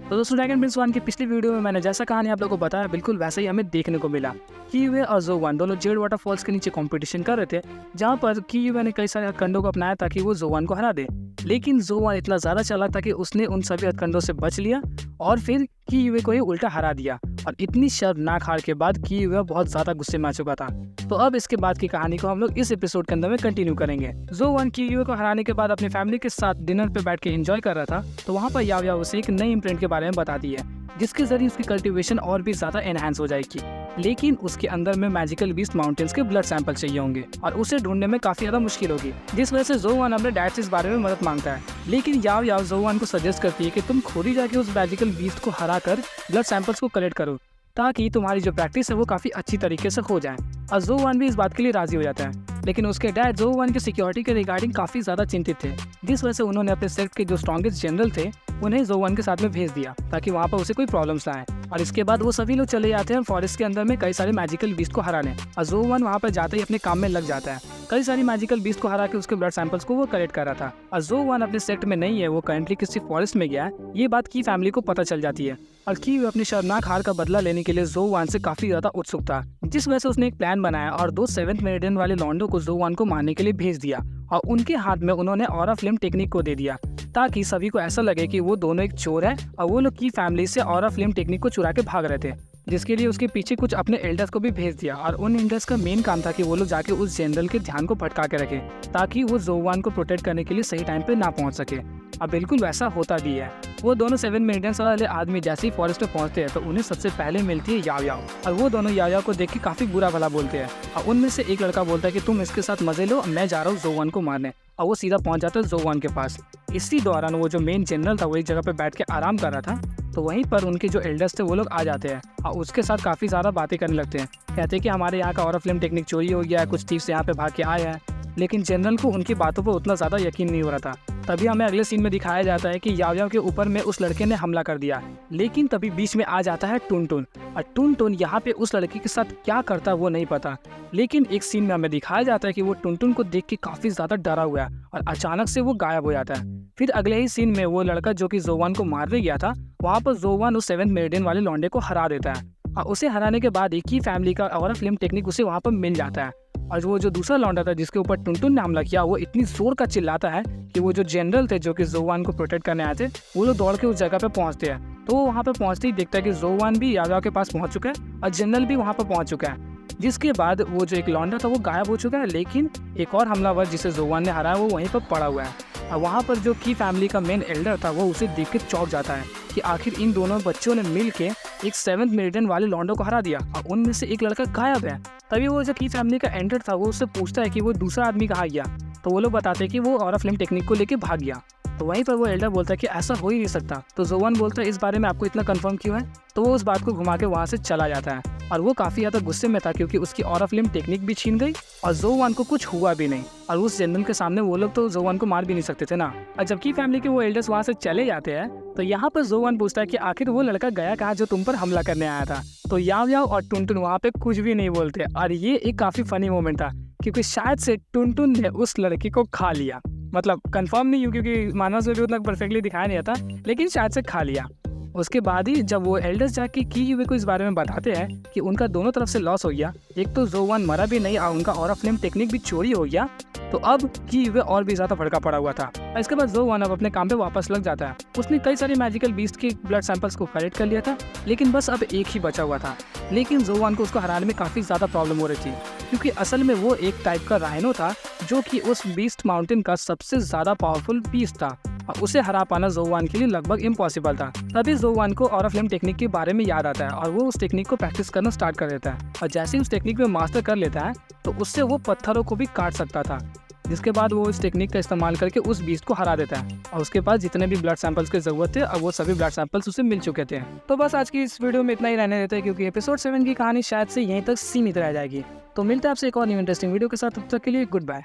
तो दोस्तों dragon Prince 1 की पिछली वीडियो में मैंने जैसा कहानी आप लोगों को बताया बिल्कुल वैसा ही हमें देखने को मिला। कीवे और जोवान दोनों जेड वाटरफॉल्स के नीचे कंपटीशन कर रहे थे, जहां पर कीवे ने कई सारे हथकंडों को अपनाया ताकि वो जोवान को हरा दे। लेकिन जोवान इतना ज्यादा चला था कि उसने उन सभी हथकंडों से बच लिया और फिर कीवे को ही उल्टा हरा दिया। और इतनी शर्मनाक हार के बाद कीवे बहुत ज्यादा गुस्से में आ चुका था। तो अब इसके बाद की कहानी को हम लोग इस एपिसोड के अंदर में कंटिन्यू करेंगे। जोवान कीवे को हराने के बाद अपनी फैमिली के साथ डिनर पे बैठ के एंजॉय कर रहा था, तो वहाँ पर याव याव उसे एक नई इम्प्रिंट के बारे में बताती है, जिसके जरिए उसकी कल्टीवेशन और भी ज्यादा एनहांस हो जाएगी। लेकिन उसके अंदर में मैजिकल बीस्ट माउंटेन्स के ब्लड सैंपल चाहिए होंगे और उसे ढूंढने में काफी ज्यादा मुश्किल होगी, जिस वजह से जोवान अपने डैड से इस बारे में मदद मांगता है। लेकिन याव याव जोवान को सजेस्ट करती है कि तुम खुद ही जाके उस मैजिकल बीस्ट को हरा कर ब्लड सैंपल्स को कलेक्ट करो, ताकि तुम्हारी जो प्रैक्टिस है वो काफी अच्छी तरीके से हो जाए। और जोवान भी इस बात के लिए राजी हो जाता है। लेकिन उसके डैड जोवान की सिक्योरिटी के रिगार्डिंग काफी ज्यादा चिंतित थे, जिस वजह से उन्होंने अपने सेक्ट के जो स्ट्रॉन्गेस्ट जनरल थे उन्हें जोवान के साथ में भेज दिया, ताकि वहाँ पर उसे कोई प्रॉब्लम्स ना आए। और इसके बाद वो सभी लोग चले जाते हैं फॉरेस्ट के अंदर में कई सारे मैजिकल बीस्ट को हराने। और जोवान वहाँ पर जाते ही अपने काम में लग जाता है। कई सारी मैजिकल बीस्ट को हरा के उसके ब्लड सैंपल्स को वो कलेक्ट कर रहा था। और जोवान अपने सेक्ट में नहीं है, वो करंटली किसी फॉरेस्ट में गया है। ये बात की फैमिली को पता चल जाती है और की अपनी शर्मनाक हार का बदला लेने के लिए जोवान से काफी ज्यादा उत्सुक था, जिस वजह से उसने एक प्लान बनाया और 2 7th मेरिडियन वाले लॉन्डो को जोवान को मारने के लिए भेज दिया। और उनके हाथ में उन्होंने ऑरा फ्लेम टेक्निक को दे दिया, ताकि सभी को ऐसा लगे कि वो दोनों एक चोर है और वो लोग की फैमिली से ऑरा फ्लेम टेक्निक को चुरा के भाग रहे थे। जिसके लिए उसके पीछे कुछ अपने एल्डर्स को भी भेज दिया। और उन एल्डर्स का मेन काम था कि वो लोग जाके उस जनरल के ध्यान को भटका के रखे, ताकि वो जोवान को प्रोटेक्ट करने के लिए सही टाइम पे ना पहुंच सके। अब बिल्कुल वैसा होता भी है। वो दोनों 7 मेरिडियंस वाले आदमी जैसे ही फॉरेस्ट में पहुंचते हैं तो उन्हें सबसे पहले मिलती है याव याव। और वो दोनों याव याव को देख के काफी बुरा भला बोलते हैं। और उनमें से एक लड़का बोलता है कि तुम इसके साथ मजे लो, मैं जा रहा हूँ जोवान को मारने। और वो सीधा पहुंच जाता है जोवान के पास। इसी दौरान वो जो मेन जनरल था वो एक जगह पे बैठ के आराम कर रहा था, तो वहीं पर उनके जो एल्डर्स थे वो लोग आ जाते हैं और उसके साथ काफी ज्यादा बातें करने लगते हैं। कहते हैं कि हमारे यहाँ का ऑरा फ्लेम टेक्निक चोरी हो गया है, कुछ थीव्स यहाँ पे भाग के आए हैं। लेकिन जनरल को उनकी बातों पर उतना ज्यादा यकीन नहीं हो रहा था। तभी हमें अगले सीन में दिखाया जाता है कि याव याव के ऊपर में उस लड़के ने हमला कर दिया। लेकिन तभी बीच में आ जाता है टुन टुन। और टुन टुन यहाँ पे उस लड़के के साथ क्या करता है वो नहीं पता। लेकिन एक सीन में हमें दिखाया जाता है कि वो टुन टुन को देख के काफी ज्यादा डरा हुआ है और अचानक से वो गायब हो जाता है। फिर अगले ही सीन में वो लड़का जो कि जोवान को मारने गया था, वहाँ पर जोवान उस 7th मेरिडियन वाले लौंडे को हरा देता है। और उसे हराने के बाद एक ही फैमिली का ऑरा फ्लेम टेक्निक उसे वहाँ पर मिल जाता है। और वो जो दूसरा लौंडा था जिसके ऊपर टुनटुन ने हमला किया, वो इतनी जोर का चिल्लाता है कि वो जो जनरल थे जो कि जोवान को प्रोटेक्ट करने आए थे, वो लोग दौड़ के उस जगह पे पहुंचते हैं। तो वो वहाँ पे पहुंचते ही देखता है कि जोवान भी याव याव के पास पहुंच चुका है और जनरल भी वहाँ पर पहुंच चुका है। जिसके बाद वो जो एक लौंडा था वो गायब हो चुका है, लेकिन एक और हमलावर जिसे जोवान ने हराया वो वहीं पर पड़ा हुआ है। और वहाँ पर जो की फैमिली का मेन एल्डर था वो उसे देख के चौंक जाता है कि आखिर इन दोनों बच्चों ने मिल के एक 7th मेरिडियन वाले लॉन्डो को हरा दिया और उनमें से एक लड़का गायब है। तभी वो जो की फैमिली का एल्डर था वो उससे पूछता है कि वो दूसरा आदमी कहाँ गया, तो वो लोग बताते हैं कि वो ऑरा फ्लेम टेक्निक को लेके भाग गया। तो वहीं पर वो एल्डर बोलता है कि ऐसा हो ही नहीं सकता। तो जोवान बोलता है इस बारे में आपको इतना कंफर्म क्यों है। तो वो उस बात को घुमा के वहाँ से चला जाता है। और वो काफी ज्यादा गुस्से में था क्योंकि उसकी ऑरा फ्लेम टेक्निक भी छीन गई और जोवान को कुछ हुआ भी नहीं। और उस जनरल के सामने वो लोग तो जोवान को मार भी नहीं सकते थे ना। और जबकि फैमिली के वो एल्डर्स वहाँ से चले जाते हैं, तो यहाँ पर जोवान पूछता है कि आखिर वो लड़का गया कहाँ जो तुम पर हमला करने आया था। तो याव याव और टुनटुन वहाँ पे कुछ भी नहीं बोलते। और ये एक काफी फनी मोमेंट था क्योंकि शायद से टुनटुन ने उस लड़के को खा लिया। मतलब कंफर्म नहीं हूँ क्योंकि मानव से भी उतना परफेक्टली दिखाया नहीं आता, लेकिन शायद से खा लिया। उसके बाद ही जब वो एल्डर्स जाके की हुए को इस बारे में बताते हैं कि उनका दोनों तरफ से लॉस हो गया, एक तो जोवान मरा भी नहीं और उनका ऑरा फ्लेम टेक्निक भी चोरी हो गया, तो अब की हुए और भी ज्यादा भड़का पड़ा हुआ था। इसके बाद जोवान अब अपने काम पे वापस लग जाता है। उसने कई सारी मैजिकल बीस्ट के ब्लड सैंपल्स को कलेक्ट कर लिया था, लेकिन बस अब एक ही बचा हुआ था। लेकिन जोवान को उसको हराने में काफी ज्यादा प्रॉब्लम हो रही थी, क्योंकि असल में वो एक टाइप का राइनो था जो कि उस बीस्ट माउंटेन का सबसे ज्यादा पावरफुल बीस्ट था। और उसे हरा पाना जोवान के लिए लगभग इम्पॉसिबल था। तभी जोवान को ऑरा फ्लेम टेक्निक के बारे में याद आता है और वो उस टेक्निक को प्रैक्टिस करना स्टार्ट कर देता है। और जैसे ही उस टेक्निक में मास्टर कर लेता है तो उससे वो पत्थरों को भी काट सकता था। जिसके बाद वो इस टेक्निक का इस्तेमाल करके उस बीस्ट को हरा देता है और उसके पास जितने भी ब्लड सैंपल्स की जरूरत थे अब वो सभी ब्लड सैंपल्स उसे मिल चुके थे। तो बस आज की इस वीडियो में इतना ही रहने देते हैं, क्योंकि एपिसोड 7 की कहानी शायद से यहीं तक सीमित रह जाएगी। तो मिलते हैं आपसे एक और न्यू इंटरेस्टिंग वीडियो के साथ। तब तक के लिए गुड बाय।